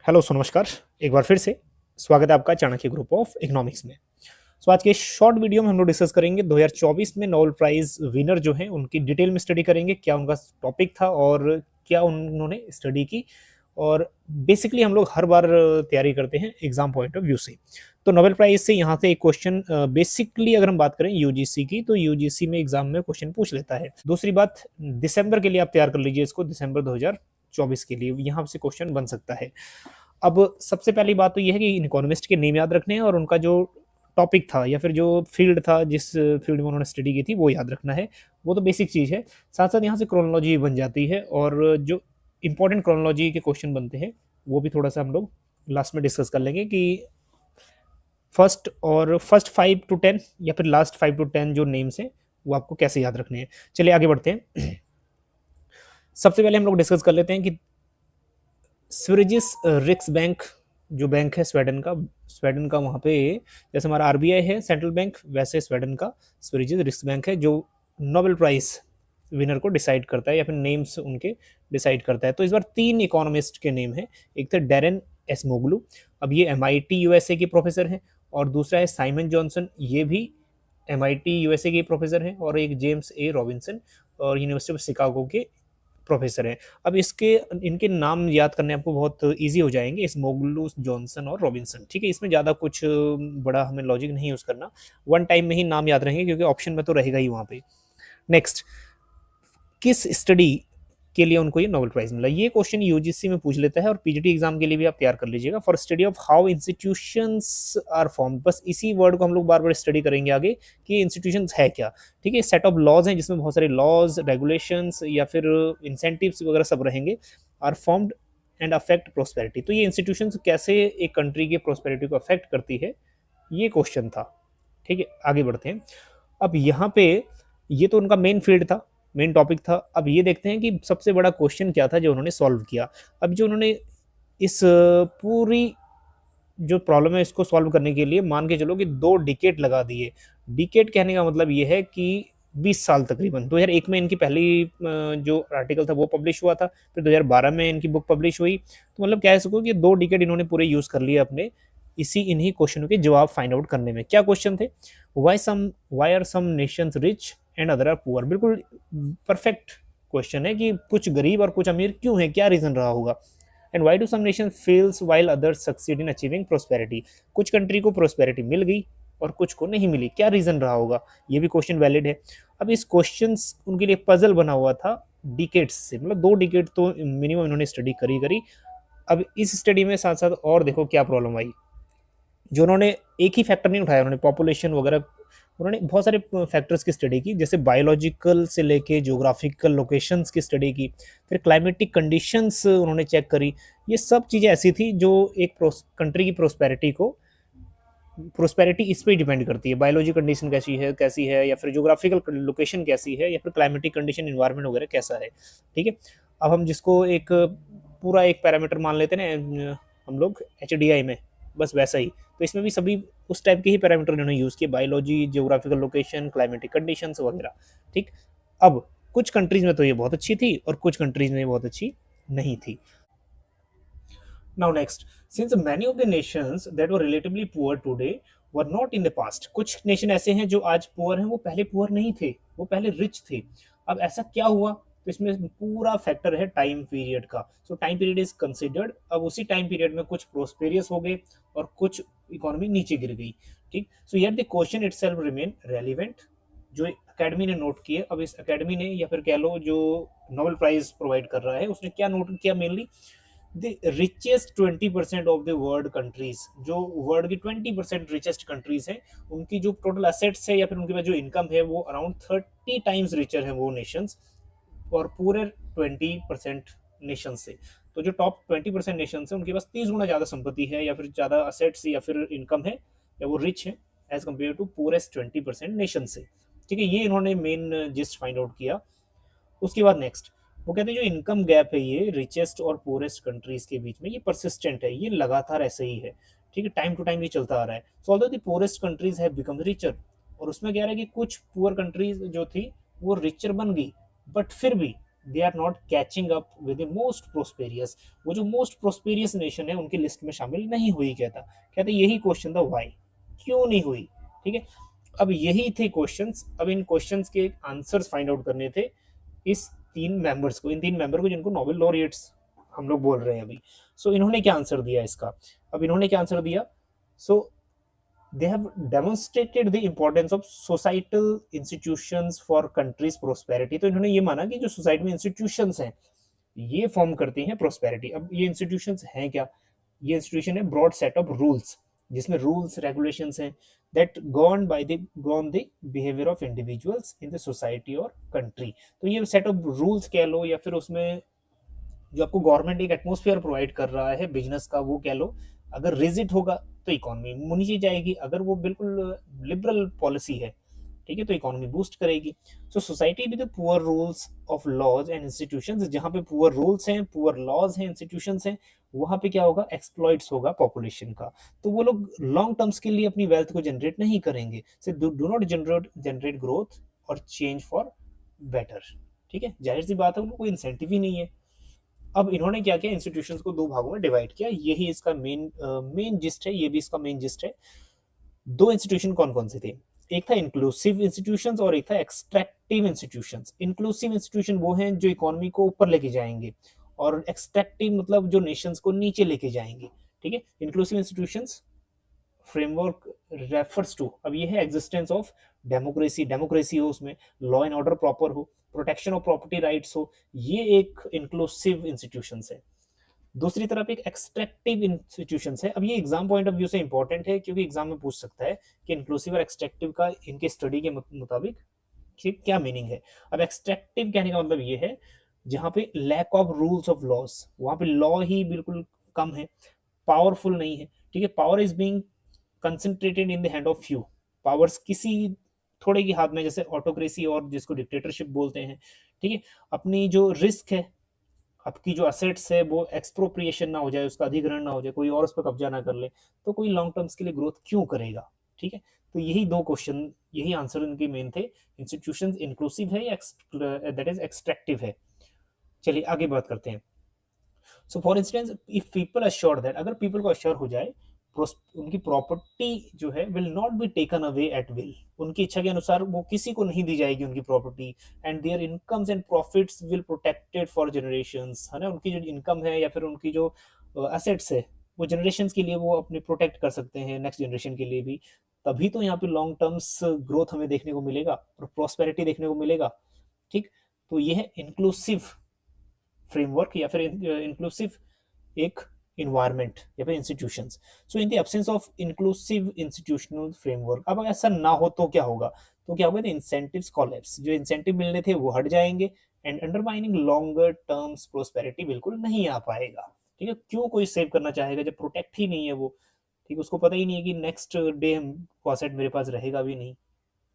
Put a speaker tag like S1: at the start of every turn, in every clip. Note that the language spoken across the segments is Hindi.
S1: हेलो नमस्कार। एक बार फिर से स्वागत है आपका चाणक्य ग्रुप ऑफ इकोनॉमिक्स में। आज के शॉर्ट वीडियो में हम लोग डिस्कस करेंगे 2024 में नोबेल प्राइज विनर जो हैं उनकी डिटेल में स्टडी करेंगे, क्या उनका टॉपिक था और क्या उन्होंने स्टडी की। और बेसिकली हम लोग हर बार तैयारी करते हैं एग्जाम पॉइंट ऑफ व्यू से। तो नोबेल प्राइज से यहाँ से एक क्वेश्चन बेसिकली अगर हम बात करें यूजीसी की, तो यूजीसी में एग्जाम में क्वेश्चन पूछ लेता है। दूसरी बात, दिसंबर के लिए आप तैयार कर लीजिए इसको, दिसंबर 2024 के लिए यहाँ से क्वेश्चन बन सकता है। अब सबसे पहली बात तो ये है कि इन इकोनॉमिस्ट के नेम याद रखने हैं और उनका जो टॉपिक था या फिर जो फील्ड था, जिस फील्ड में उन्होंने स्टडी की थी, वो याद रखना है। वो तो बेसिक चीज़ है। साथ साथ यहाँ से क्रोनोलॉजी बन जाती है और जो इंपॉर्टेंट क्रोनोलॉजी के क्वेश्चन बनते हैं वो भी थोड़ा सा हम लोग लास्ट में डिस्कस कर लेंगे कि फर्स्ट 5 to 10 या फिर लास्ट 5 to 10 जो नेम्स हैं वो आपको कैसे याद रखने हैं। चलिए आगे बढ़ते हैं। सबसे पहले हम लोग डिस्कस कर लेते हैं कि स्वेरिजिस रिक्स बैंक जो बैंक है स्वीडन का वहाँ पे जैसे हमारा आरबीआई है सेंट्रल बैंक, वैसे स्वीडन का स्वेरिजिस रिक्स बैंक है जो नोबेल प्राइज विनर को डिसाइड करता है या फिर नेम्स उनके डिसाइड करता है। तो इस बार 3 इकोनॉमिस्ट के नेम है। एक थे डेरेन एसमोग्लू, अब ये एमआईटी यूएसए के प्रोफेसर हैं, और दूसरा है साइमन जॉनसन, ये भी एमआईटी यूएसए के प्रोफेसर हैं, और एक जेम्स ए रॉबिन्सन और यूनिवर्सिटी ऑफ शिकागो के प्रोफेसर हैं। अब इनके नाम याद करने आपको बहुत इजी हो जाएंगे, स्मोगलू, जॉनसन और रॉबिन्सन। ठीक है, इसमें ज़्यादा कुछ बड़ा हमें लॉजिक नहीं यूज़ करना, वन टाइम में ही नाम याद रहेंगे क्योंकि ऑप्शन में तो रहेगा ही वहाँ पे। नेक्स्ट, किस स्टडी के लिए उनको ये नोबेल प्राइज मिला, ये क्वेश्चन यूजीसी में पूछ लेता है और पीजीटी एग्जाम के लिए भी आप तैयार कर लीजिएगा। For study of how institutions are form, बस इसी वर्ड को हम लोग बार बार स्टडी करेंगे आगे कि इंस्टीट्यूशंस है क्या। ठीक है, सेट ऑफ लॉज हैं जिसमें बहुत सारे लॉज, रेगुलेशंस या फिर इंसेंटिव्स वगैरह सब रहेंगे। Are formed and affect prosperity, तो ये इंस्टीट्यूशंस कैसे एक कंट्री के प्रोस्पेरिटी को अफेक्ट करती है, ये क्वेश्चन था। ठीक है, आगे बढ़ते हैं। अब यहाँ पे ये तो उनका मेन फील्ड था, मेन टॉपिक था। अब ये देखते हैं कि सबसे बड़ा क्वेश्चन क्या था जो उन्होंने सॉल्व किया। अब जो उन्होंने इस पूरी जो प्रॉब्लम है इसको सॉल्व करने के लिए मान के चलो कि 2 डिकेड लगा दिए। डिकेड कहने का मतलब ये है कि 20 साल तकरीबन। 2001 में इनकी पहली जो आर्टिकल था वो पब्लिश हुआ था, फिर 2012 में इनकी बुक पब्लिश हुई। तो मतलब कह सको कि 2 डिकेड इन्होंने पूरे यूज कर लिए अपने इन्हीं क्वेश्चनों के जवाब फाइंड आउट करने में। क्या क्वेश्चन थे? Why are some nations rich and other are poor, बिल्कुल परफेक्ट क्वेश्चन है कि कुछ गरीब और कुछ अमीर क्यों है, क्या रीजन रहा होगा। And why do some nation fails while others succeed in achieving prosperity, कुछ कंट्री को प्रोस्पेरिटी मिल गई और कुछ को नहीं मिली, क्या रीजन रहा होगा, ये भी क्वेश्चन वैलिड है। अब इस क्वेश्चन उनके लिए पजल बना हुआ था डिकेट्स से, मतलब 2 डिकेट तो मिनिमम इन्होंने स्टडी करी। अब इस स्टडी में साथ साथ और देखो क्या प्रॉब्लम आई, जो उन्होंने एक ही फैक्टर नहीं उठाया, उन्होंने पॉपुलेशन वगैरह, उन्होंने बहुत सारे फैक्टर्स की स्टडी की, जैसे बायोलॉजिकल से लेके ज्योग्राफिकल लोकेशंस की स्टडी की, फिर क्लाइमेटिक कंडीशंस उन्होंने चेक करी। ये सब चीज़ें ऐसी थी जो एक कंट्री की प्रोस्पेरिटी इस पर डिपेंड करती है, बायोलॉजी कंडीशन कैसी है या फिर ज्योग्राफिकल लोकेशन कैसी है या फिर क्लाइमेटिक कंडीशन इन्वायरमेंट वगैरह कैसा है। ठीक है, अब हम जिसको एक पूरा एक पैरामीटर मान लेते हैं ना हम लोग HDI में, बस वैसा ही। तो इसमें भी सभी उस टाइप के ही पैरामीटर इन्होंने यूज़ किए, biology, geographical location, climatic conditions वगैरह। ठीक, अब कुछ कंट्रीज में तो ये बहुत अच्छी थी और कुछ कंट्रीज में ये बहुत अच्छी नहीं थी। Now next, since many of the nations that were relatively poor today were not in the past, कुछ नेशन ऐसे हैं जो आज पुअर हैं, वो पहले पुअर नहीं थे, वो पहले रिच थे। अब ऐसा क्या हुआ? तो इसमें पूरा फैक्टर है टाइम पीरियड का। सो टाइम पीरियड इज कंसिडर्ड। अब उसी टाइम पीरियड में कुछ प्रोस्पेरियस हो गए और कुछ इकोनॉमी नीचे गिर गई। ठीक, सो yet the question itself remain relevant, जो एकेडमी ने नोट किए। अब इस एकेडमी ने या फिर कह लो जो नोबेल प्राइज प्रोवाइड कर रहा है उसने क्या नोट किया, mainly the richest 20% of the world countries, जो वर्ल्ड की 20% रिचेस्ट कंट्रीज हैं, उनकी जो टोटल एसेट्स है या फिर उनके पास जो इनकम है वो अराउंड 30 टाइम्स रिचर है वो नेशंस, और पूरे 20% नेशन से। तो जो टॉप 20% नेशन है उनके पास 30 गुना ज्यादा संपत्ति है या फिर ज्यादा असेट्स या फिर इनकम है या वो रिच है as compare to poorest 20% nation से। ठीक है, ये इन्होंने मेन जिस्ट फाइंड आउट किया। उसके बाद नेक्स्ट वो कहते हैं जो इनकम गैप है ये रिचेस्ट और पुअरेस्ट कंट्रीज के बीच में, ये परसिस्टेंट है, ये लगातार ऐसे ही है। ठीक है, टाइम टू टाइम ये चलता आ रहा है। So although the poorest countries have become richer, और उसमें कह रहा है कि कुछ पुअर कंट्रीज जो थी वो रिचर बन गई, बट फिर भी they are not catching up with the most prosperous, वो जो मोस्ट प्रोस्पेरियस नेशन है उनकी लिस्ट में शामिल नहीं हुई। कहता यही क्वेश्चन था, वाई, क्यों नहीं हुई। ठीक है, अब यही थे क्वेश्चंस। अब इन क्वेश्चंस के आंसर्स फाइंड आउट करने थे इस तीन मेंबर्स को, इन तीन मेंबर को जिनको नोबेल लॉरिएट्स हम लोग बोल रहे हैं अभी। सो इन्होंने क्या आंसर दिया इसका, अब इन्होंने क्या आंसर दिया। सो they have demonstrated the importance of societal institutions for countries prosperity। तो इन्होंने ये माना कि जो सोसाइटी में इंस्टीट्यूशंस हैं ये फॉर्म करती हैं प्रोस्पेरिटी। अब ये इंस्टीट्यूशंस हैं क्या, ये इंस्टीट्यूशन है ब्रॉड सेट ऑफ रूल्स, जिसमें रूल्स रेगुलेशंस हैं that govern the behaviour of individuals in the society और कंट्री। तो ये सेट ऑफ रूल्स कह लो, या फिर उसमें जो आपको गवर्नमेंट एक एटमोस्फेयर प्रोवाइड कर रहा है बिजनेस का, वो कह लो। अगर रिजिड होगा तो इकोनॉमी नीचे जाएगी, अगर वो बिल्कुल लिबरल पॉलिसी है, ठीक है, तो इकोनॉमी बूस्ट करेगी। So society with poor rules of laws and institutions, जहां पे पुअर रूल्स हैं, पुअर लॉज हैं, इंस्टीट्यूशंस हैं, वहां पे क्या होगा, एक्सप्लॉइट्स होगा पॉपुलेशन का। तो वो लोग लॉन्ग टर्म्स के लिए अपनी वेल्थ को जनरेट नहीं करेंगे, से डू नॉट जनरेट ग्रोथ और चेंज फॉर बेटर। ठीक है, जाहिर सी बात है उनको कोई इंसेंटिव ही नहीं है। अब इन्होंने क्या किया, इंस्टीट्यूशंस को दो भागों में डिवाइड किया, यही इसका मेन जिस्ट है, ये भी इसका मेन जिस्ट है। दो इंस्टीट्यूशन कौन कौन से थे, एक था इंक्लूसिव इंस्टीट्यूशंस और एक था एक्सट्रैक्टिव इंस्टीट्यूशंस। इंक्लूसिव इंस्टीट्यूशन वो हैं जो इकोनॉमी को ऊपर लेके जाएंगे, और एक्सट्रैक्टिव मतलब जो नेशंस को नीचे लेके जाएंगे। ठीक है, inclusive institutions framework refers to, अब ये है एग्जिस्टेंस ऑफ डेमोक्रेसी हो, उसमें लॉ एंड ऑर्डर प्रॉपर हो, प्रोटेक्शन ऑफ प्रॉपर्टी राइट्स हो, ये एक इंक्लूसिव इंस्टीट्यूशन है। दूसरी तरफ एक एक्सट्रैक्टिव इंस्टीट्यूशन है। अब ये एग्जाम पॉइंट ऑफ व्यू से इंपॉर्टेंट है, क्योंकि एग्जाम में पूछ सकता है कि इंक्लूसिव और एक्सट्रैक्टिव का इनके स्टडी के मुताबिक क्या मीनिंग है। अब एक्सट्रैक्टिव कहने का मतलब ये है जहां पे lack of rules of laws, वहां पे लॉ ही बिल्कुल कम है, पावरफुल नहीं है। ठीक है, power is being concentrated in the hand of few, powers किसी थोड़े की हाथ में, जैसे ऑटोक्रेसी और जिसको डिक्टेटरशिप बोलते हैं। ठीक है, अपनी जो रिस्क है, आपकी जो असेट्स है वो एक्सप्रोप्रिएशन ना हो जाए, उसका अधिग्रहण ना हो जाए, कोई और उस पर कब्जा ना कर ले, तो कोई लॉन्ग टर्म्स के लिए ग्रोथ क्यों करेगा। ठीक है, तो यही दो क्वेश्चन, यही आंसर इनके मेन थे। इंस्टीट्यूशंस इंक्लूसिव है या दैट इज एक्सट्रैक्टिव है। चलिए आगे बात करते हैं। So for instance if people assure that, अगर पीपल को अश्योर हो जाए उनकी प्रॉपर्टी जो है will not be taken away at will, उनकी इच्छा के अनुसार वो किसी को नहीं दी जाएगी उनकी property, and their incomes and profits will protected for generations, है ना, उनकी जो इनकम है या फिर उनकी जो असेट्स है वो जनरेशंस के लिए वो अपने प्रोटेक्ट कर सकते हैं, नेक्स्ट जनरेशन के लिए भी। तभी तो यहाँ पे लॉन्ग टर्म्स ग्रोथ हमें देखने को मिलेगा और प्रॉस्पेरिटी देखने को मिलेगा। ठीक, तो ये है इंक्लूसिव फ्रेमवर्क या फिर इंक्लूसिव एक इन्वायरमेंट या फिर institutions. So in the absence of inclusive institutional framework, अब ऐसा ना हो तो क्या होगा, तो क्या होगा, इंसेंटिव्स कोलैप्स, जो इंसेंटिव मिलने थे वो हट जाएंगे, and undermining longer terms prosperity बिल्कुल नहीं आ पाएगा। ठीक है, क्यों कोई सेव करना चाहेगा जब प्रोटेक्ट ही नहीं है वो। ठीक, उसको पता ही नहीं है कि नेक्स्ट डे वो एसेट मेरे पास रहेगा भी नहीं।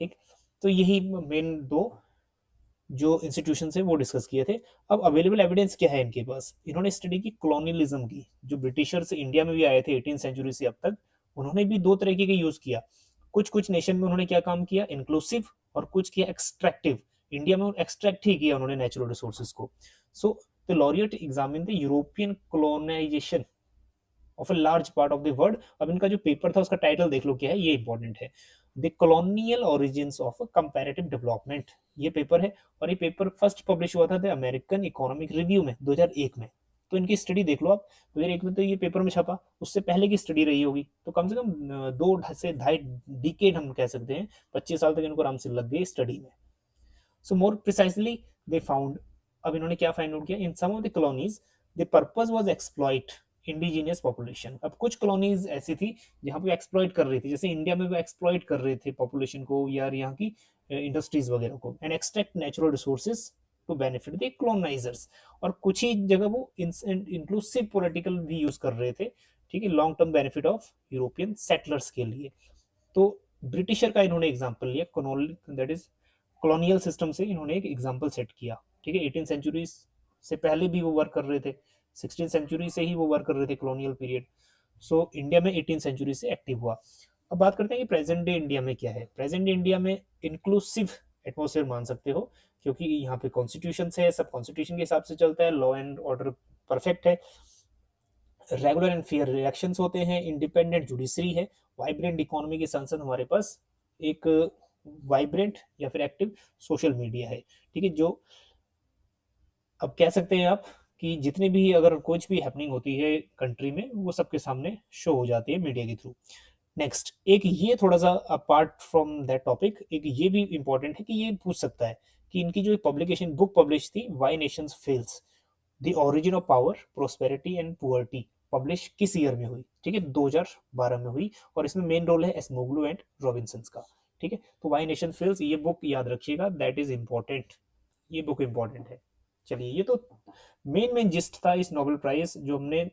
S1: ठीक, तो यही मेन दो जो इंस्टीट्यूशन है वो डिस्कस किए थे। अब अवेलेबल एविडेंस क्या है इनके पास, इन्होंने स्टडी की कॉलोनियलिज्म की, जो ब्रिटिशर्स इंडिया में भी आए थे 18 सेंचुरी से अब तक, उन्होंने भी दो तरीके के यूज किया। कुछ कुछ नेशन में उन्होंने क्या काम किया, इंक्लूसिव, और कुछ किया एक्सट्रैक्टिव। इंडिया में एक्सट्रैक्ट ही किया उन्होंने नेचुरल रिसोर्सेज को। So the laureate examine the European colonisation of a large part of the world. अब इनका जो पेपर था उसका टाइटल देख लो क्या है, ये इंपॉर्टेंट है, the colonial origins of comparative development, ये पेपर है। और ये पेपर फर्स्ट पब्लिश हुआ था द अमेरिकन इकोनॉमिक रिव्यू में 2001 में। तो इनकी स्टडी देख लो आप, 2001 में तो ये पेपर में छपा, उससे पहले की स्टडी रही होगी, तो कम से कम 2 से 2.5 डिकेड हम कह सकते हैं, 25 साल तक इनको आराम से लग गए स्टडी में। सो मोर प्रिसाइसली दे फाउंड, अब इन्होंने क्या फाइंड आउट किया, in some of the colonies the purpose was exploit indigenous population. अब कुछ कॉलोनीज ऐसी थी जहां पे एक्सप्लॉइट कर रही थी, जैसे इंडिया में वो एक्सप्लॉइट कर रहे थे पॉपुलेशन को या यहाँ की इंडस्ट्रीज वगैरह को, and extract natural resources to benefit the colonisers. और कुछ ही जगह वो इंक्लूसिव पॉलिटिकल भी यूज कर रहे थे, ठीक है, long term benefit of European settlers के लिए। तो ब्रिटिशर का इन्होंने एग्जाम्पल लिया, दैट इज कॉलोनियल सिस्टम से इन्होंने एक एग्जाम्पल सेट किया। ठीक है, 18 सेंचुरी से पहले भी वो वर्क कर रहे थे, 16 सेंचुरी से ही वो वर्क कर रहे थे कॉलोनियल पीरियड। सो इंडिया में 18 सेंचुरी से एक्टिव हुआ। अब बात करते हैं कि प्रेजेंट डे इंडिया में क्या है। प्रेजेंट डे इंडिया में इंक्लूसिव एटमॉस्फेयर मान सकते हो, क्योंकि यहाँ पे कॉन्स्टिट्यूशन है, सब कॉन्स्टिट्यूशन के हिसाब से चलता है, लॉ एंड ऑर्डर परफेक्ट है, रेगुलर एंड फेयर इलेक्शंस होते हैं, इंडिपेंडेंट जुडिशरी है, वाइब्रेंट इकोनॉमी के साथ साथ हमारे पास एक वाइब्रेंट या फिर एक्टिव सोशल मीडिया है। ठीक है, जो अब कह सकते हैं आप कि जितने भी अगर कुछ भी हैपनिंग होती है कंट्री में वो सबके सामने शो हो जाती है मीडिया के थ्रू। नेक्स्ट एक ये थोड़ा सा अपार्ट फ्रॉम दैट टॉपिक, एक ये भी इंपॉर्टेंट है कि ये पूछ सकता है कि इनकी जो पब्लिकेशन बुक पब्लिश थी, why nations fails, the origin of power prosperity and poverty, publish किस ईयर में हुई? ठीक है, 2012 में हुई, और इसमें मेन रोल है एसमोग्लू एंड रॉबिन्सन का। ठीक है, तो वाई नेशन फेल्स ये बुक याद रखिएगा, दैट इज इंपॉर्टेंट, ये बुक इंपॉर्टेंट है। चलिए, ये तो मेन जिस्ट था इस नोबेल प्राइज जो हमने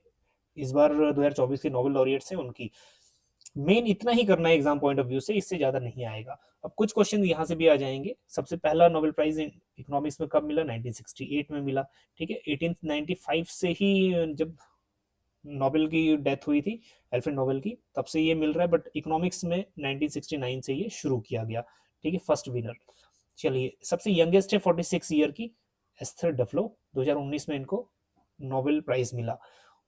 S1: इस बार 2024 के नोबेल लॉरिएट्स हैं उनकी। मेन इतना ही करना है एग्जाम पॉइंट ऑफ व्यू से, इससे ज्यादा नहीं आएगा। अब कुछ क्वेश्चन यहाँ से भी आ जाएंगे। सबसे पहला नोबेल प्राइज इकोनॉमिक्स में कब मिला? 1968 में मिला। ठीक है, 1895 से ही जब नोबेल की डेथ हुई थी, अल्फ्रेड नोबेल की, तब से ये मिल रहा है, बट इकोनॉमिक्स में 1969 से ये शुरू किया गया। ठीक है, फर्स्ट विनर। चलिए, सबसे यंगेस्ट है 46 ईयर की, एस्थर डफलो, 2019 में इनको नोबेल प्राइज मिला।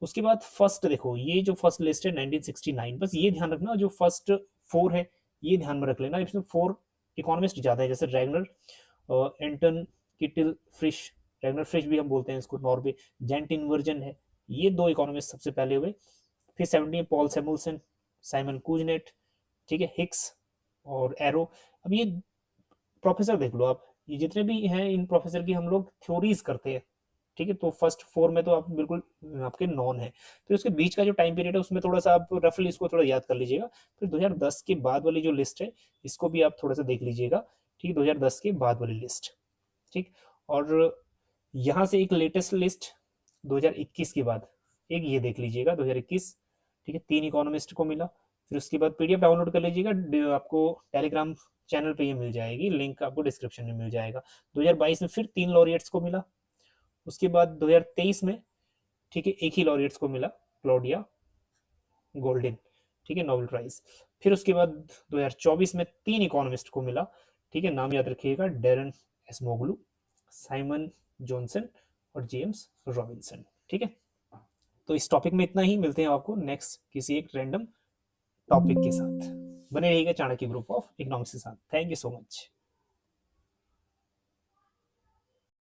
S1: उसके बाद फर्स्ट देखो, ये जो फर्स्ट लिस्ट है 1969, बस ये ध्यान रखना जो फर्स्ट 4 है ये ध्यान में रख लेना, इसमें 4 इकोनॉमिस्ट ज्यादा है, जैसे रैगनर, एंटन किटिल फ्रिश, रैगनर फ्रिश भी हम बोलते हैं इसको, नॉर्वे, जेंट इन्वर्जन है, ये 2 इकोनॉमिस्ट सबसे पहले हुए। फिर 70 पॉल सैमुअल्सन, साइमन कूजनेट, ठीक है, हिक्स और एरो। अब ये प्रोफेसर देख लो आप, ये जितने भी हैं इन प्रोफेसर की हम लोग थ्योरीज करते हैं। ठीक है, तो फर्स्ट 4 में तो आप बिल्कुल आपके नॉन है। फिर उसके बीच का जो टाइम पीरियड है उसमें थोड़ा सा आप रफली इसको थोड़ा याद कर लीजिएगा। फिर 2010 के बाद वाली जो लिस्ट है इसको भी आप थोड़ा सा देख लीजिएगा। ठीक है, 2010 के बाद वाली लिस्ट। ठीक, और यहाँ से एक लेटेस्ट लिस्ट 2021 के बाद एक ये देख लीजिएगा 2021। ठीक है, 3 इकोनॉमिस्ट को मिला। फिर उसके बाद पीडीएफ डाउनलोड कर लीजिएगा, आपको टेलीग्राम चैनल पे ये मिल जाएगी, लिंक आपको डिस्क्रिप्शन में मिल जाएगा। 2022 में फिर 3 लॉरिएट्स को मिला। उसके बाद 2023 में, ठीक है, एक ही लॉरिएट्स को मिला, क्लॉडिया गोल्डन, ठीक है, नोबेल प्राइज। फिर उसके बाद 2024 में 3 इकोनॉमिस्ट को मिला। ठीक है, नाम याद रखिएगा, डेरन एसमोग्लू, साइमन जॉनसन और जेम्स रॉबिन्सन। ठीक है, तो इस टॉपिक में इतना ही, मिलते हैं आपको नेक्स्ट किसी एक रैंडम टॉपिक के साथ। बने रहिएगा चाणक्य ग्रुप ऑफ इकोनॉमिक्स के साथ। Thank you so much.